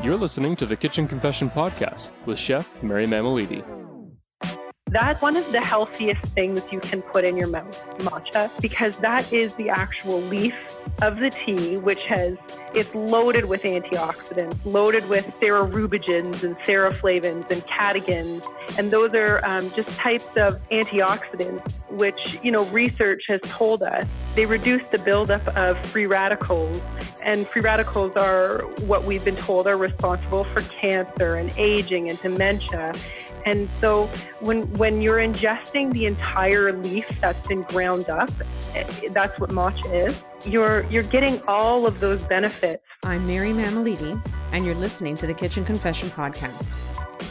You're listening to the Kitchen Confession Podcast with Chef Mary Mamalidi. That's one of the healthiest things you can put in your mouth, matcha, because that is the actual leaf of the tea, it's loaded with antioxidants, loaded with cerubigens and seroflavins and catechins. And those are just types of antioxidants, which, research has told us they reduce the buildup of free radicals. And free radicals are what we've been told are responsible for cancer and aging and dementia. And so when you're ingesting the entire leaf that's been ground up, that's what matcha is, you're getting all of those benefits. I'm Mary Mamalidi, and you're listening to the Kitchen Confession Podcast.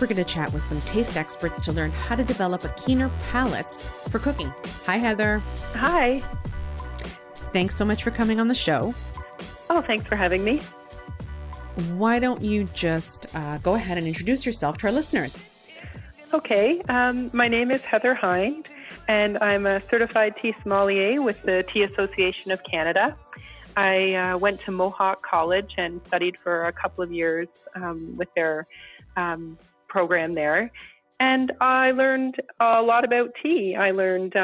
We're going to chat with some taste experts to learn how to develop a keener palate for cooking. Hi, Heather. Hi. Thanks so much for coming on the show. Oh, thanks for having me. Why don't you just go ahead and introduce yourself to our listeners? Okay, my name is Heather Hind, and I'm a certified Tea Sommelier with the Tea Association of Canada. I went to Mohawk College and studied for a couple of years with their program there, and I learned a lot about tea. I learned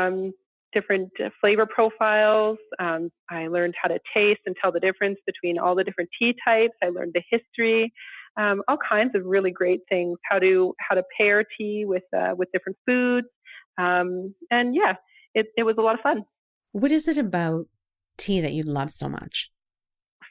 different flavor profiles. I learned how to taste and tell the difference between all the different tea types. I learned the history. All kinds of really great things, how to pair tea with different foods. It was a lot of fun. What is it about tea that you love so much?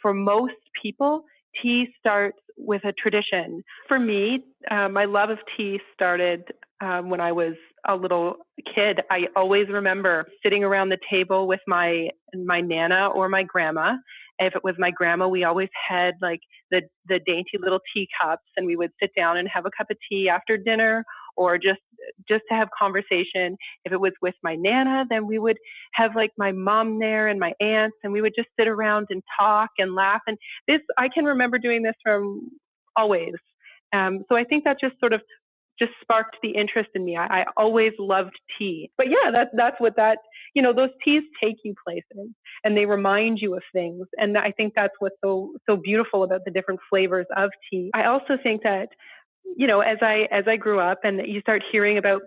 For most people, tea starts with a tradition. For me, my love of tea started when I was a little kid. I always remember sitting around the table with my nana or my grandma. If it was my grandma, we always had like the dainty little teacups, and we would sit down and have a cup of tea after dinner, or just to have conversation. If it was with my nana, then we would have like my mom there and my aunts, and we would just sit around and talk and laugh. And I can remember doing this from always. So I think that just sort of sparked the interest in me. I always loved tea. But yeah, that's what those teas take you places and they remind you of things. And I think that's what's so beautiful about the different flavors of tea. I also think that, as I grew up and you start hearing about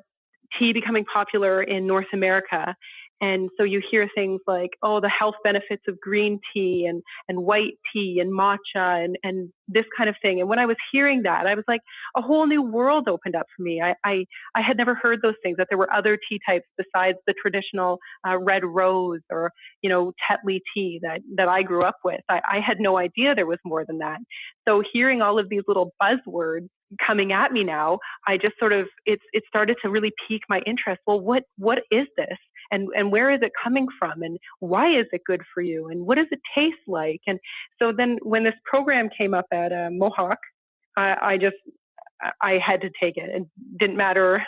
tea becoming popular in North America, and so you hear things like, oh, the health benefits of green tea and white tea and matcha and this kind of thing. And when I was hearing that, I was like, a whole new world opened up for me. I had never heard those things, that there were other tea types besides the traditional red rose or, Tetley tea that I grew up with. I had no idea there was more than that. So hearing all of these little buzzwords coming at me now, I just sort of, it started to really pique my interest. Well, what is this? And where is it coming from? And why is it good for you? And what does it taste like? And so then when this program came up at Mohawk, I had to take it. It didn't matter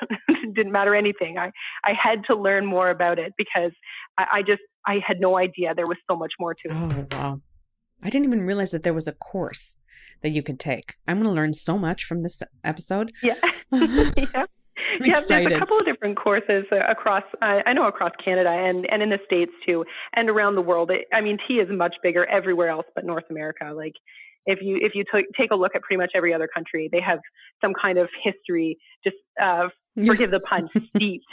anything. I had to learn more about it because I had no idea there was so much more to it. Oh, wow. I didn't even realize that there was a course that you could take. I'm going to learn so much from this episode. Yeah. Yeah. Yeah, there's a couple of different courses across Canada and in the States too, and around the world. Tea is much bigger everywhere else but North America. Like if you take a look at pretty much every other country, they have some kind of history, just forgive the pun, steeped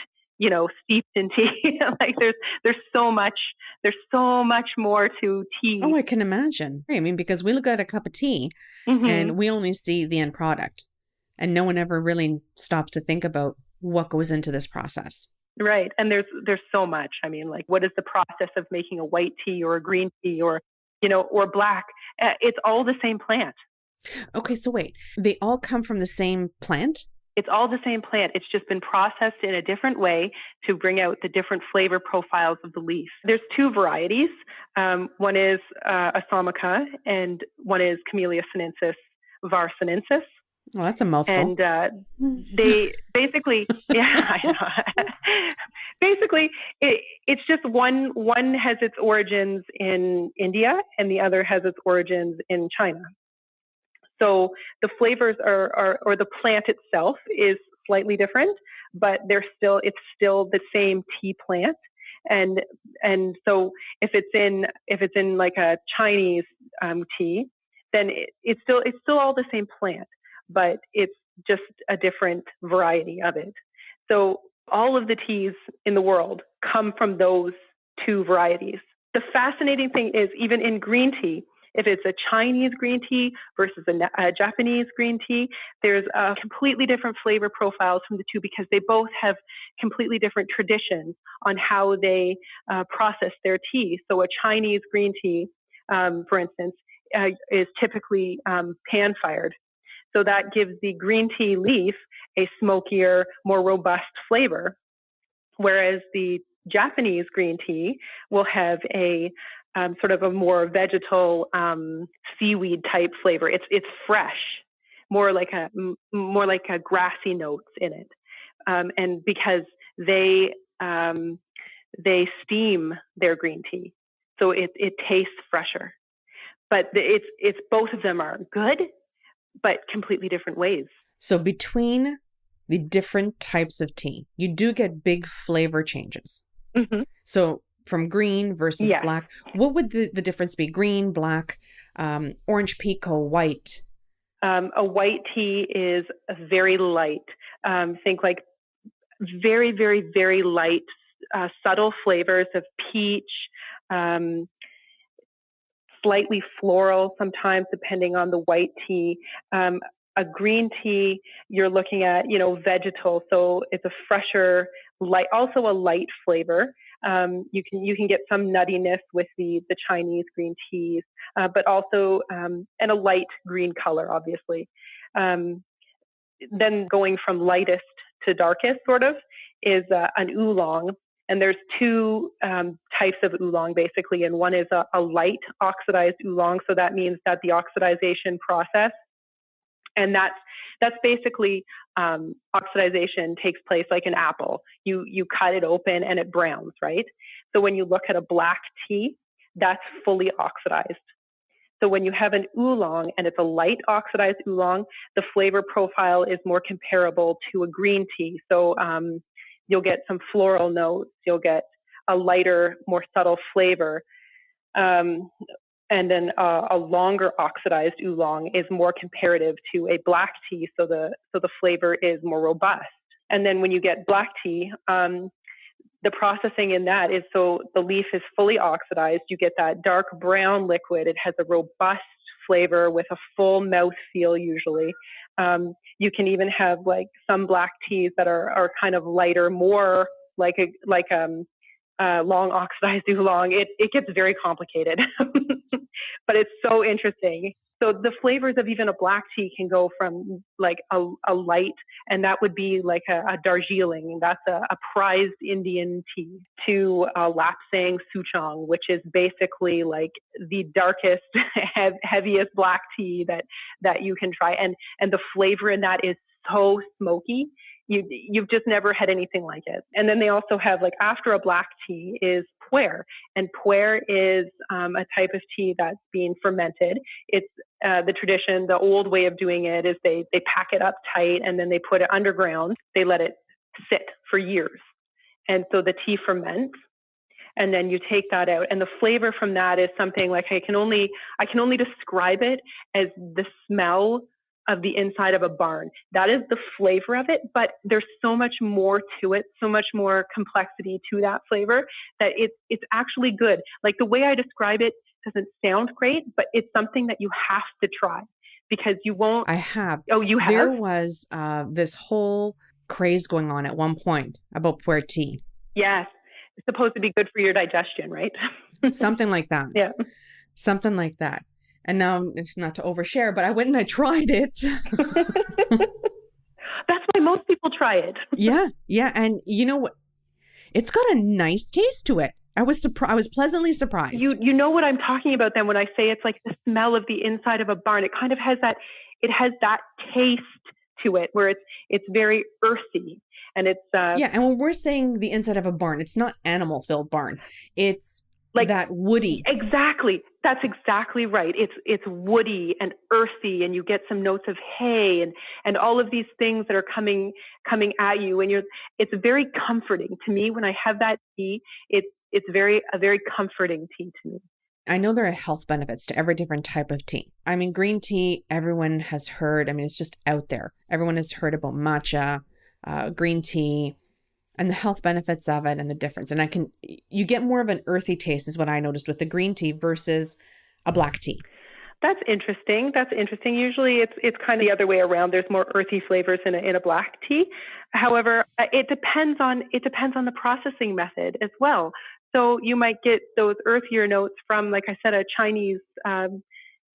in tea. Like there's so much more to tea. Oh, I can imagine. Because we look at a cup of tea and we only see the end product. And no one ever really stops to think about what goes into this process. Right. And there's so much. What is the process of making a white tea or a green tea or black? It's all the same plant. Okay. So wait, they all come from the same plant? It's all the same plant. It's just been processed in a different way to bring out the different flavor profiles of the leaf. There's two varieties. One is Assamica and one is Camellia sinensis varsinensis. Well, that's a mouthful. And they basically, yeah, I know. Basically, it's just one has its origins in India and the other has its origins in China. So the flavors or the plant itself is slightly different, but it's still the same tea plant. And so if it's in like a Chinese tea, then it's still all the same plant, but it's just a different variety of it. So all of the teas in the world come from those two varieties. The fascinating thing is, even in green tea, if it's a Chinese green tea versus a Japanese green tea, there's completely different flavor profiles from the two, because they both have completely different traditions on how they process their tea. So a Chinese green tea, for instance, is typically pan-fired. So that gives the green tea leaf a smokier, more robust flavor, whereas the Japanese green tea will have a sort of a more vegetal seaweed type flavor. It's fresh, more like a grassy notes in it, and because they steam their green tea, so it tastes fresher. But it's both of them are good, but completely different ways. So between the different types of tea, you do get big flavor changes. Mm-hmm. So from green versus black, what would the difference be? Green, black, orange pekoe, white? A white tea is very light. Think like very, very, very light, subtle flavors of peach, slightly floral sometimes, depending on the white tea. A green tea, you're looking at, vegetal, so it's a fresher, light, also a light flavor. You can get some nuttiness with the Chinese green teas, but also and a light green color, obviously. Then going from lightest to darkest, sort of, is an oolong. And there's two types of oolong, basically, and one is a light oxidized oolong. So that means that the oxidization process, and that's basically oxidization takes place like an apple. You cut it open and it browns, right? So when you look at a black tea, that's fully oxidized. So when you have an oolong and it's a light oxidized oolong, the flavor profile is more comparable to a green tea. So you'll get some floral notes, you'll get a lighter, more subtle flavor. And then a longer oxidized oolong is more comparative to a black tea, so the flavor is more robust. And then when you get black tea, the processing in that is, so the leaf is fully oxidized, you get that dark brown liquid, it has a robust flavor with a full mouth feel usually. You can even have like some black teas that are kind of lighter, more like a long oxidized oolong. It gets very complicated, but it's so interesting. So the flavors of even a black tea can go from like a light, and that would be like a Darjeeling, that's a prized Indian tea, to a Lapsang Souchong, which is basically like the darkest, heaviest black tea that you can try. And the flavor in that is so smoky. You've just never had anything like it. And then they also have, like, after a black tea is pu'er. And pu'er is a type of tea that's being fermented. It's the tradition, the old way of doing it is they pack it up tight and then they put it underground. They let it sit for years. And so the tea ferments. And then you take that out. And the flavor from that is something like, I can only describe it as the smell of the inside of a barn. That is the flavor of it, but there's so much more to it, so much more complexity to that flavor, that it's actually good. Like, the way I describe it doesn't sound great, but it's something that you have to try, because you won't. I have. Oh, you have? There was this whole craze going on at one point about pu'er tea. Yes. It's supposed to be good for your digestion, right? Something like that. Yeah. Something like that. And now, it's not to overshare, but I went and I tried it. That's why most people try it. Yeah. And you know what? It's got a nice taste to it. I was pleasantly surprised. You know what I'm talking about then when I say it's like the smell of the inside of a barn. It kind of has that taste to it where it's very earthy. And it's yeah. And when we're saying the inside of a barn, it's not animal-filled barn. It's like that woody. Exactly. That's exactly right. It's woody and earthy, and you get some notes of hay and all of these things that are coming at you. And it's very comforting to me when I have that tea. It's a very comforting tea to me. I know there are health benefits to every different type of tea. I mean, green tea, everyone has heard. I mean, it's just out there. Everyone has heard about matcha, green tea, and the health benefits of it and the difference. And you get more of an earthy taste is what I noticed with the green tea versus a black tea. That's interesting. Usually it's kind of the other way around. There's more earthy flavors in a black tea. However, it depends on the processing method as well. So you might get those earthier notes from, like I said, a Chinese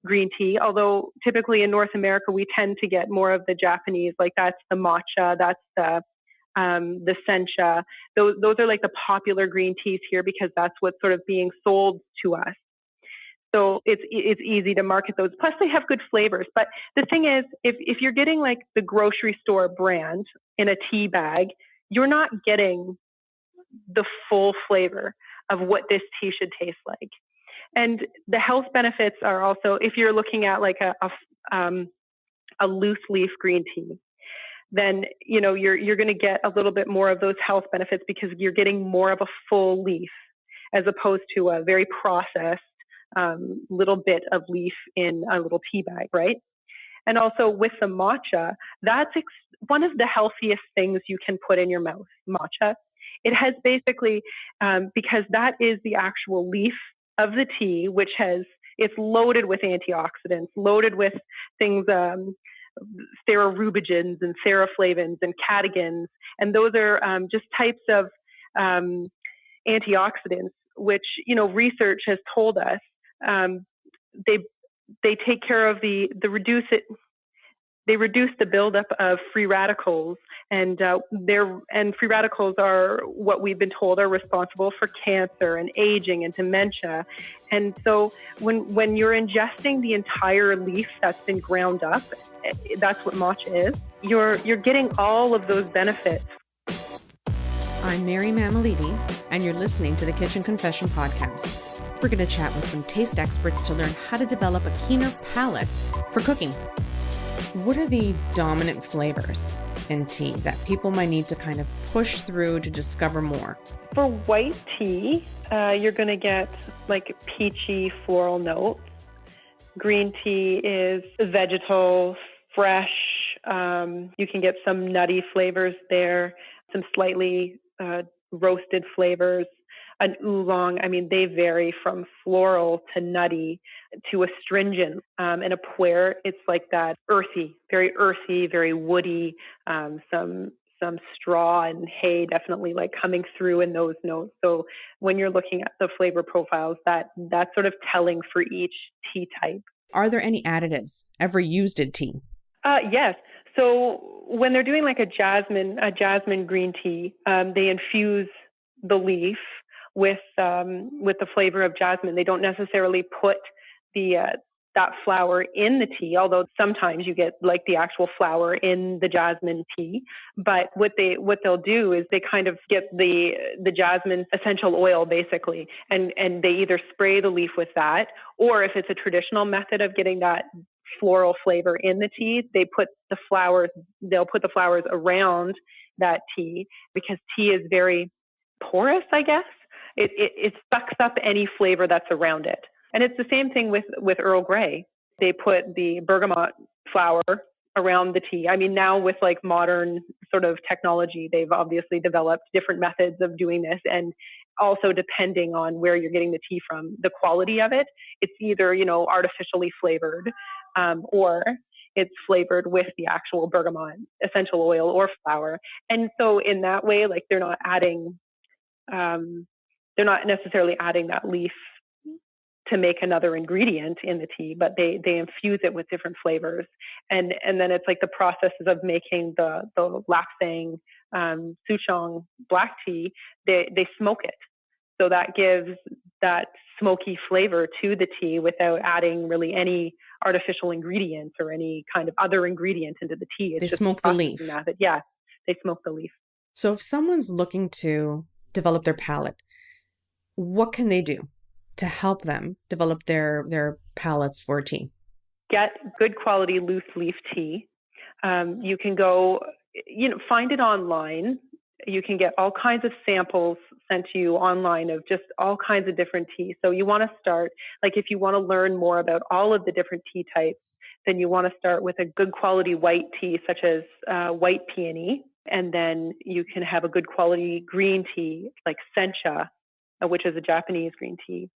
green tea, although typically in North America, we tend to get more of the Japanese, like that's the matcha, that's the sencha. Those are like the popular green teas here because that's what's sort of being sold to us. So it's easy to market those. Plus they have good flavors. But the thing is, if you're getting like the grocery store brand in a tea bag, you're not getting the full flavor of what this tea should taste like. And the health benefits are also, if you're looking at like a loose leaf green tea, then you're going to get a little bit more of those health benefits because you're getting more of a full leaf as opposed to a very processed little bit of leaf in a little tea bag, right? And also with the matcha, that's one of the healthiest things you can put in your mouth, matcha. It has basically, because that is the actual leaf of the tea, it's loaded with antioxidants, loaded with things, therorubigens and seroflavins and catechins. And those are just types of antioxidants, which, research has told us they take care of they reduce the buildup of free radicals, and free radicals are what we've been told are responsible for cancer and aging and dementia. And so when you're ingesting the entire leaf that's been ground up, that's what matcha is. You're getting all of those benefits. I'm Mary Mamalidi, and you're listening to the Kitchen Confession Podcast. We're going to chat with some taste experts to learn how to develop a keener palate for cooking. What are the dominant flavors in tea that people might need to kind of push through to discover more? For white tea, you're going to get like peachy floral notes. Green tea is vegetal, fresh. You can get some nutty flavors there, some slightly roasted flavors. An oolong, they vary from floral to nutty to astringent. And a puer, it's like that earthy, very woody, some straw and hay definitely like coming through in those notes. So when you're looking at the flavor profiles, that's sort of telling for each tea type. Are there any additives ever used in tea? Yes. So when they're doing like a jasmine green tea, they infuse the leaf with the flavor of jasmine. They don't necessarily put that flower in the tea, although sometimes you get like the actual flower in the jasmine tea. But what they'll do is they kind of get the jasmine essential oil basically, and they either spray the leaf with that, or if it's a traditional method of getting that floral flavor in the tea, they'll put the flowers around that tea, because tea is very porous, I guess. It sucks up any flavor that's around it. And it's the same thing with Earl Grey. They put the bergamot flower around the tea. Now with like modern sort of technology, they've obviously developed different methods of doing this. And also depending on where you're getting the tea from, the quality of it, it's either, artificially flavored, or it's flavored with the actual bergamot essential oil or flower. And so in that way, like they're not necessarily adding that leaf to make another ingredient in the tea, but they infuse it with different flavors. And then it's like the processes of making the lapsang souchong black tea, they smoke it. So that gives that smoky flavor to the tea without adding really any artificial ingredients or any kind of other ingredient into the tea. They smoke the leaf. Method. Yeah, they smoke the leaf. So if someone's looking to develop their palate, what can they do to help them develop their palates for tea? Get good quality loose leaf tea. You can go, find it online. you can get all kinds of samples sent to you online of just all kinds of different teas. So you want to start, like if you want to learn more about all of the different tea types, then you want to start with a good quality white tea, such as white peony. And then you can have a good quality green tea, like sencha, which is a Japanese green tea.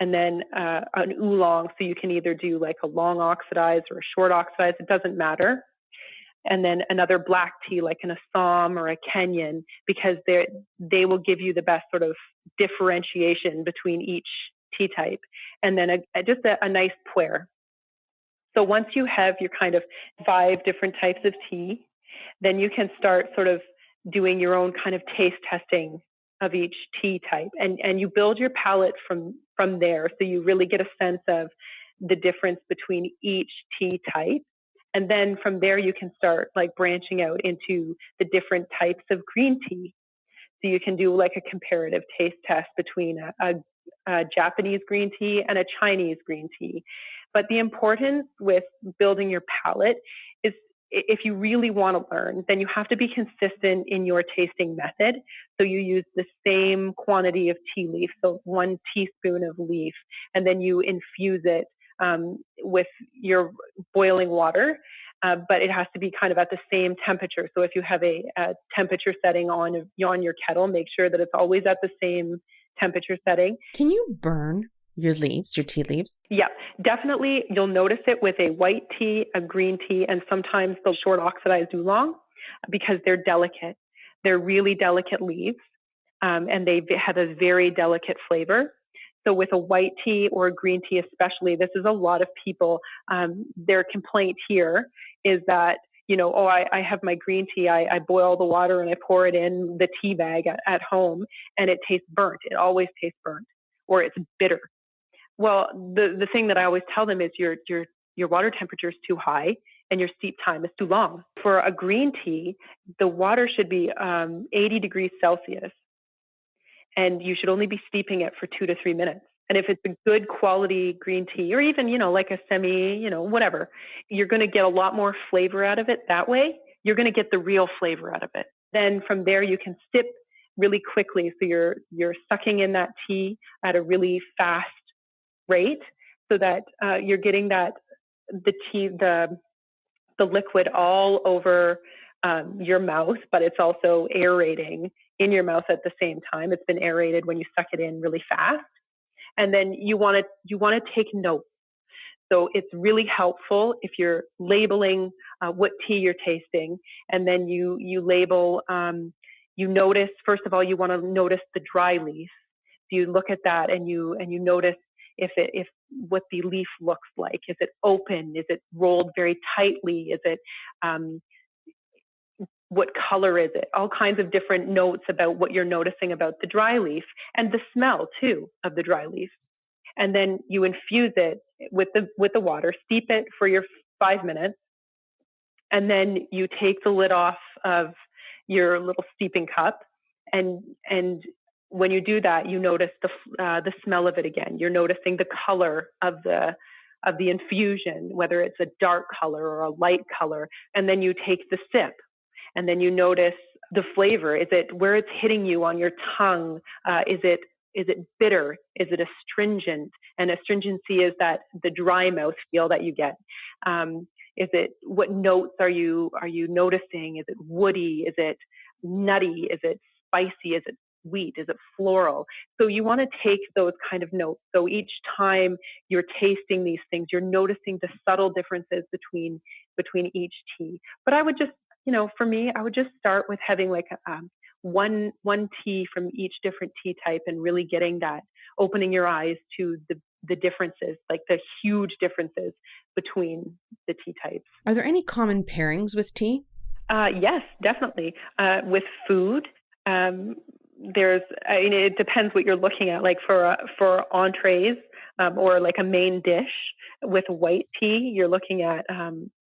And then an oolong, so you can either do like a long oxidized or a short oxidized, it doesn't matter. And then another black tea like an Assam or a Kenyan, because they will give you the best sort of differentiation between each tea type. And then just a nice puer. So once you have your kind of 5 different types of tea, then you can start sort of doing your own kind of taste testing of each tea type. And you build your palate from there. So you really get a sense of the difference between each tea type. And then from there, you can start like branching out into the different types of green tea. So you can do like a comparative taste test between a Japanese green tea and a Chinese green tea. But the importance with building your palate is, if you really want to learn, then you have to be consistent in your tasting method. So you use the same quantity of tea leaf, so 1 teaspoon of leaf, and then you infuse it with your boiling water, but it has to be kind of at the same temperature. So if you have a temperature setting on your kettle, make sure that it's always at the same temperature setting. Can you burn your leaves, your tea leaves? Yeah, definitely. You'll notice it with a white tea, a green tea, and sometimes the short oxidized oolong, because they're delicate. They're really delicate leaves, and they have a very delicate flavor. So with a white tea or a green tea especially, this is a lot of people, their complaint here is that, I have my green tea, I boil the water and I pour it in the tea bag at home, and it tastes burnt. It always tastes burnt, or it's bitter. Well, the thing that I always tell them is your water temperature is too high and your steep time is too long. For a green tea, the water should be 80 degrees Celsius, and you should only be steeping it for 2 to 3 minutes. And if it's a good quality green tea, or even, like a semi, whatever, you're going to get a lot more flavor out of it that way. You're going to get the real flavor out of it. Then from there, you can sip really quickly. So you're sucking in that tea at a really fast rate, so that you're getting the liquid all over your mouth, but it's also aerating in your mouth at the same time. It's been aerated when you suck it in really fast. And then you want to take notes. So it's really helpful if you're labeling what tea you're tasting, and then you label. You notice, first of all, you want to notice the dry leaf. So you look at that and you notice if what the leaf looks like. Is it open? Is it rolled very tightly? Is it what color is it? All kinds of different notes about what you're noticing about the dry leaf, and the smell too of the dry leaf. And then you infuse it with the water, steep it for your 5 minutes, and then you take the lid off of your little steeping cup, and when you do that, you notice the smell of it again. You're noticing the color of the infusion, whether it's a dark color or a light color, and then you take the sip, and then you notice the flavor. Is it where it's hitting you on your tongue? Is it bitter? Is it astringent? And astringency is that the dry mouth feel that you get. Is it, what notes are you noticing? Is it woody? Is it nutty? Is it spicy? Is it sweet? Is it floral? So you want to take those kind of notes. So each time you're tasting these things, you're noticing the subtle differences between each tea. But I would just, for me, I would just start with having like one tea from each different tea type, and really getting that, opening your eyes to the differences, like the huge differences between the tea types. Are there any common pairings with tea? Yes, definitely. With food, it depends what you're looking at. Like for entrees, or like a main dish with white tea, you're looking at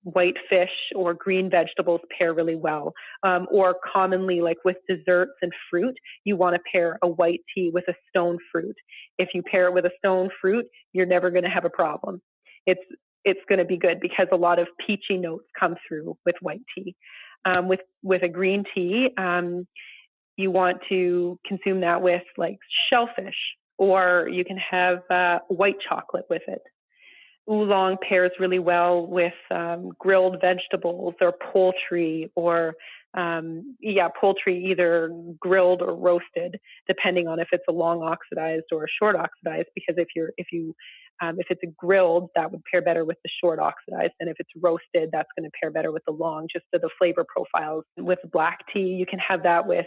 white fish or green vegetables pair really well. Or commonly, like with desserts and fruit, you want to pair a white tea with a stone fruit. If you pair it with a stone fruit, you're never going to have a problem. It's going to be good, because a lot of peachy notes come through with white tea. With a green tea, you want to consume that with like shellfish, or you can have white chocolate with it. Oolong pairs really well with grilled vegetables or poultry, or poultry either grilled or roasted, depending on if it's a long oxidized or a short oxidized. Because if it's a grilled, that would pair better with the short oxidized, and if it's roasted, that's going to pair better with the long, just so the flavor profiles. With black tea, you can have that with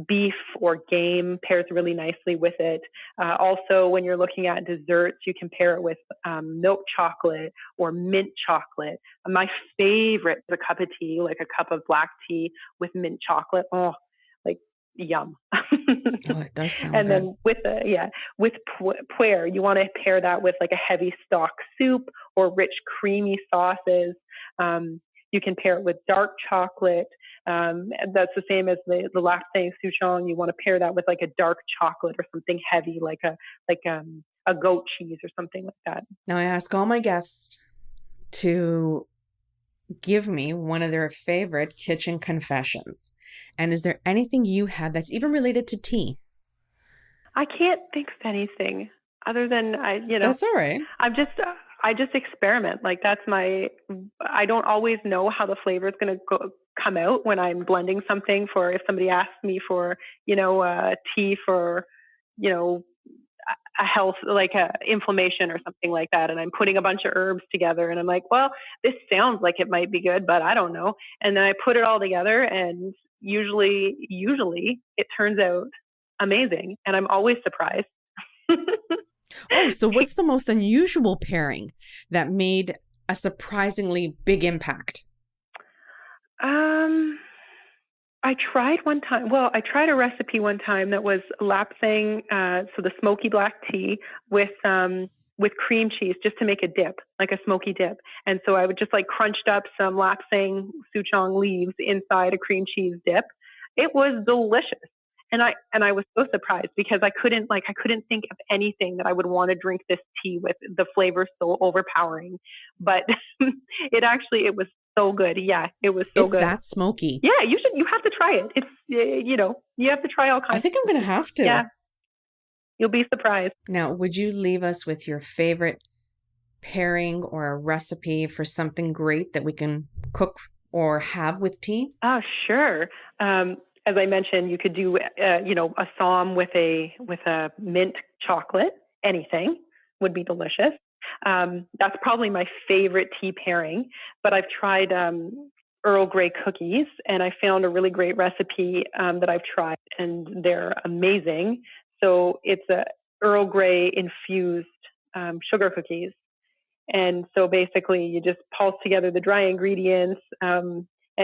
beef or game, pairs really nicely with it. Also, when you're looking at desserts, you can pair it with milk chocolate or mint chocolate. My favorite is a cup of tea, like a cup of black tea with mint chocolate. Oh, like yum. Oh, it does sound and good. then with puer, you want to pair that with like a heavy stock soup or rich creamy sauces. You can pair it with dark chocolate. That's the same as the lapsang souchong. You want to pair that with like a dark chocolate or something heavy, like a goat cheese or something like that. Now I ask all my guests to give me one of their favorite kitchen confessions. And is there anything you have that's even related to tea? I can't think of anything other than That's all right. I just experiment. Like I don't always know how the flavor is going to come out when I'm blending something. For if somebody asks me for, tea for, a health, like a inflammation or something like that, and I'm putting a bunch of herbs together, and I'm like, well, this sounds like it might be good, but I don't know. And then I put it all together, and usually it turns out amazing, and I'm always surprised. Oh, so what's the most unusual pairing that made a surprisingly big impact? I tried a recipe one time that was lapsang, so the smoky black tea with cream cheese, just to make a dip, like a smoky dip. And so I would just like crunched up some lapsang souchong leaves inside a cream cheese dip. It was delicious. And I was so surprised because I couldn't think of anything that I would want to drink this tea with. The flavor so overpowering, but it was so good. Yeah, it was so good. It's that smoky. Yeah, you have to try it. It's, you have to try all kinds. I think I'm going to have to. Yeah. You'll be surprised. Now, would you leave us with your favorite pairing or a recipe for something great that we can cook or have with tea? Oh, sure. As I mentioned, you could do, a som with a mint chocolate. Anything would be delicious. That's probably my favorite tea pairing. But I've tried Earl Grey cookies, and I found a really great recipe that I've tried, and they're amazing. So it's a Earl Grey infused sugar cookies. And so basically, you just pulse together the dry ingredients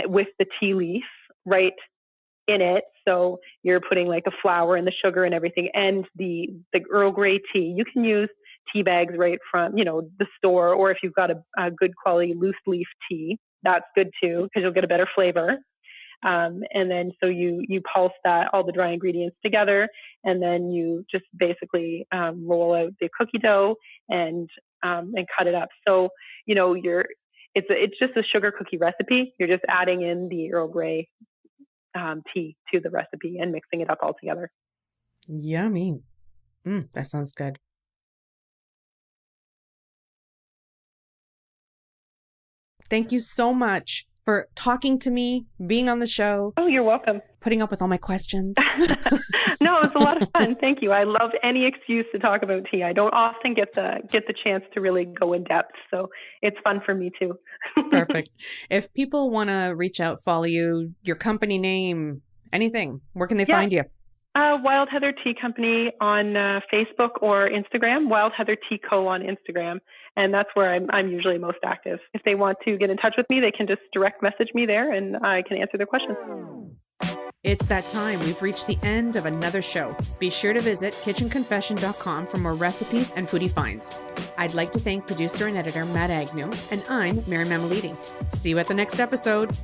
with the tea leaf right in it. So you're putting like the flour and the sugar and everything, and the Earl Grey tea. You can use tea bags right from, the store, or if you've got a good quality loose leaf tea, that's good too, because you'll get a better flavor. And then so you pulse all the dry ingredients together, and then you just basically roll out the cookie dough and cut it up. So it's just a sugar cookie recipe. You're just adding in the Earl Grey tea to the recipe and mixing it up all together. Yummy. That sounds good. Thank you so much for talking to me, being on the show. Oh, you're welcome. Putting up with all my questions. No, it was a lot of fun. Thank you. I love any excuse to talk about tea. I don't often get the chance to really go in depth, so it's fun for me too. Perfect. If people want to reach out, follow you, your company name, anything, where can they find you? Wild Heather Tea Company on Facebook or Instagram. Wild Heather Tea Co. on Instagram. And that's where I'm usually most active. If they want to get in touch with me, they can just direct message me there, and I can answer their questions. It's that time. We've reached the end of another show. Be sure to visit kitchenconfession.com for more recipes and foodie finds. I'd like to thank producer and editor Matt Agnew, and I'm Mary Mamaliti. See you at the next episode.